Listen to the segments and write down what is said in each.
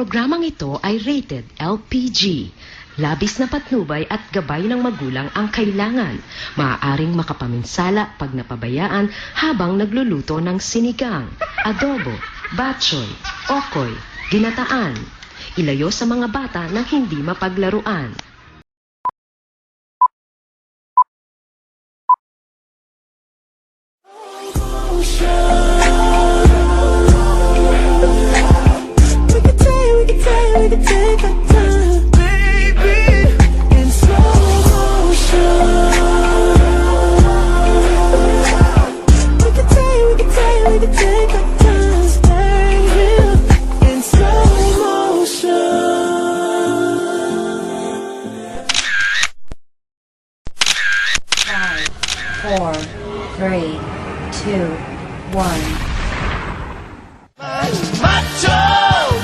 programang ito ay rated LPG. Labis na patnubay at gabay ng magulang ang kailangan. Maaaring makapaminsala pag napabayaan habang nagluluto ng sinigang, adobo, batchoy, okoy, ginataan. Ilayo sa mga bata nang hindi mapaglaruan. Four, three, two, one. Macho!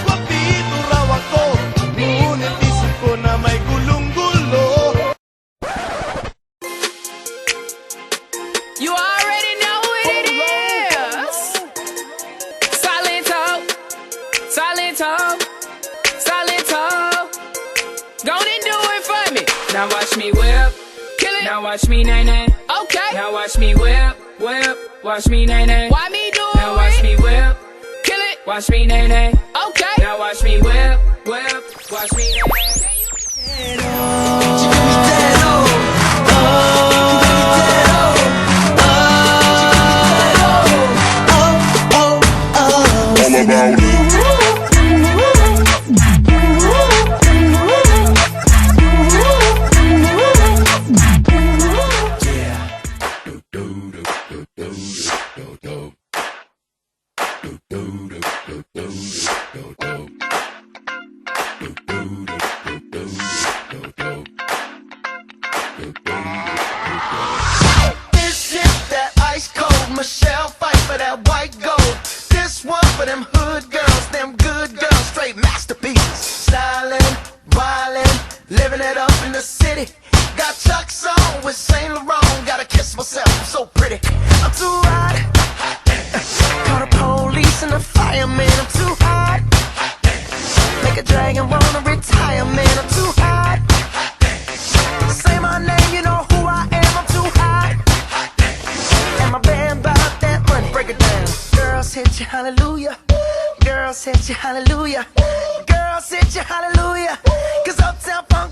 Guwapito raw ako, ngunit isip ko na may gulong-gulo. You already know who it is. Silento, Silento, Silento. Go and do it for me. Now watch me whip, kill it. Now watch me nay-nay. Okay. Now watch me whip, whip. Watch me nay-nay. Why me do it? Now watch me whip, kill it. Watch me nay-nay. Okay. Now watch me whip, whip. Watch me nay-nay. All about it. This is that ice cold Michelle fight for that white gold. This one for them hood girls, them good girls, straight masterpieces. Stylin', wildin', living it up in the city. Got Chuck's on with Saint Laurent. Gotta kiss myself, I'm so pretty. I'm too hot. Call the police and the fireman. I'm too hot. Make a dragon wanna retire, man. I'm too hot. Say my name, you know who I am. I'm too hot. And my band bought that money. Break it down. Girls hit you, hallelujah. Girls hit you, hallelujah. Girls hit you, hallelujah. 'Cause Uptown Funk